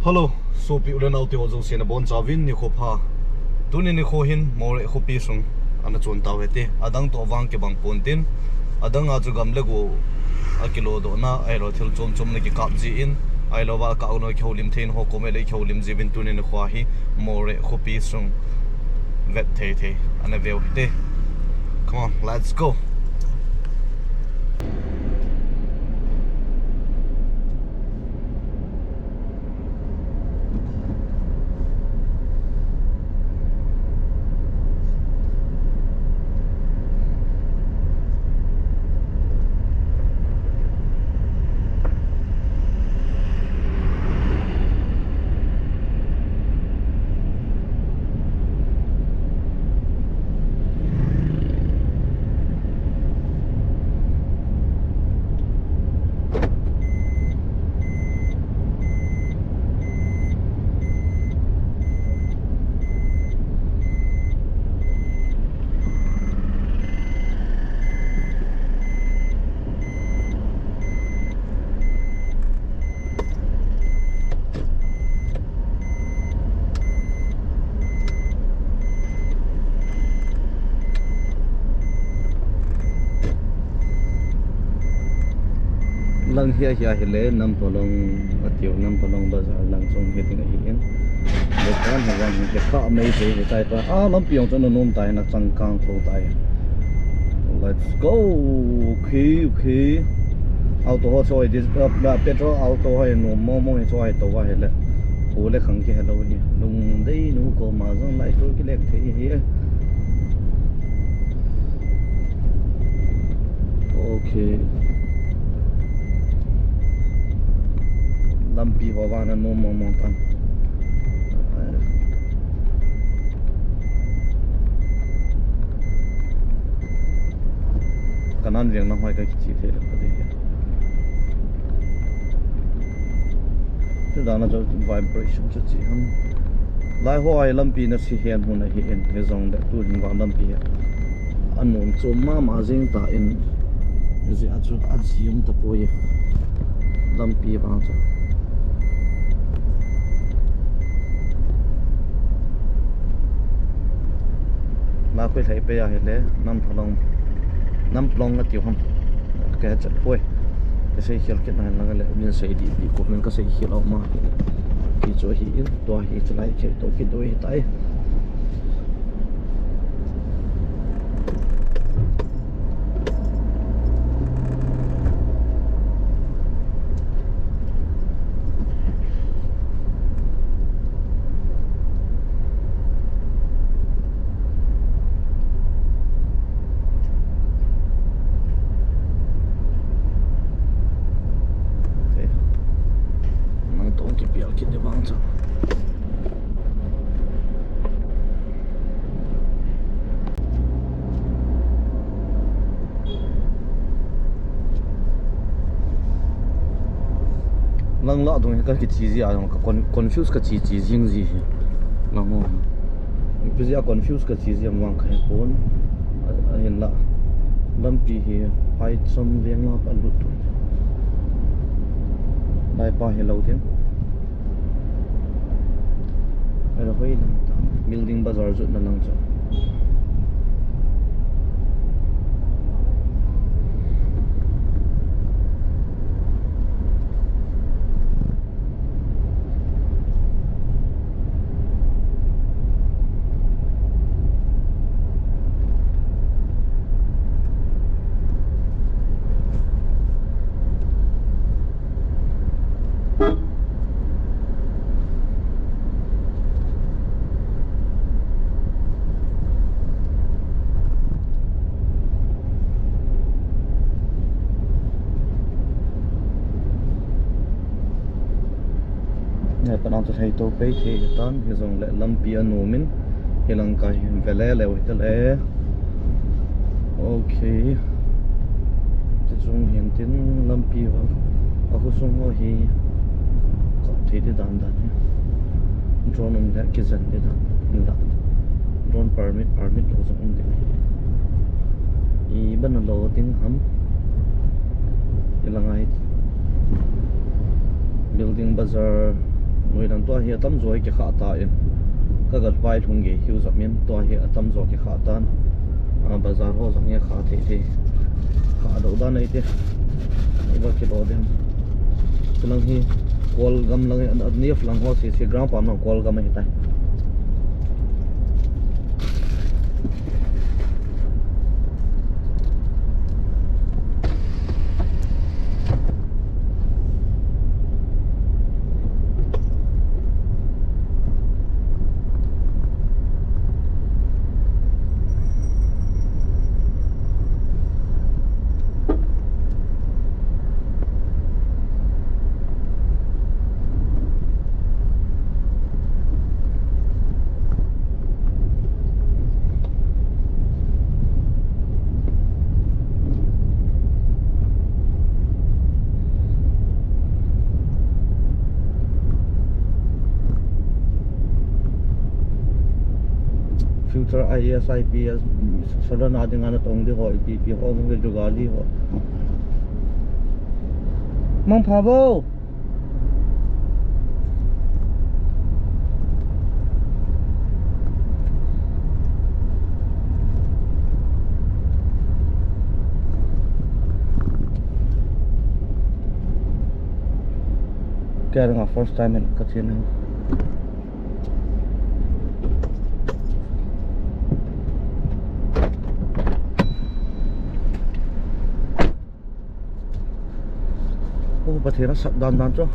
Hello, so pi ulen auti ho zo sena bon chawin ni khopha tuni ni kho hin Moreh khopi sung ana chon taw hete adang to wang ke bang pontin adang a chu gam lego a kilo do na ai ro thil chom chom ne ki kap ji in ai lo wa ka no kholim thein ho kome le kholim ji bin tuni ni khwa hi Moreh khopi sung vet the ana veo hete. Come on, let's go. Lang hiya hele nam polong atio nam polong bazar lang song heting hiin de kan hawan ke ka mai se tai ta lam piong chon nom tai na chang kang tho tai. Let's go. Okay auto ho choi dis petrol auto hai no mo choi to wa hele hu le khang ke hello ni lung dei nu ko ma jong lai to ki lek the hi. Okay lampi hawana no mo tan kanan riang na hoi ka chi the la de tu dana jo vibration chu chi ham lai hoi lampi na si hian hun hi en he zong da tu ring wa lampi anon cho ma jing ta in ji a chu a jium ta poye lampi ba cha na khoi thai pe ya hele nam plong na tiu ham ka chat poi ka sei khel ke na la le min sei di ko men ka sei khel au ma ki cho hi in to hi chlai ke to ki doi tai lang la dong ka ki chi ji a ka confuse ka chi jing ji lang ho pe ji a confuse ka chi ji am wang khai pon a hin la lampi hi pai chom veng la pa lut lai pa hello thing ala hoi lang ta building bazar zu na lang cha panang to thai to pe the tan he zong le lampi anomin helang kai vele le hotel e okay te jong hian tin lampi wa a hu song ho hi ka the de dan dan drone um le ki zan de dan la drone permit lo zong de i ban lo tin ham helang ai building bazaar người đang tua hi tam rồi cái khát ta in các gật vai thùng gì hiu dập miên tua hi tam rồi cái khát tan bazar ho dập miên khát thì khát đâu đó này thì vậy cái đó đấy cái lần hi call gam lang anh niệm lang ho si ground pam lang call gam này tay filter IS IPS saran ading ana tong di ho IPP ho mong jugali ho mong phabo kaya nga first time in Katsina bác thì nó sập đòn đòn cho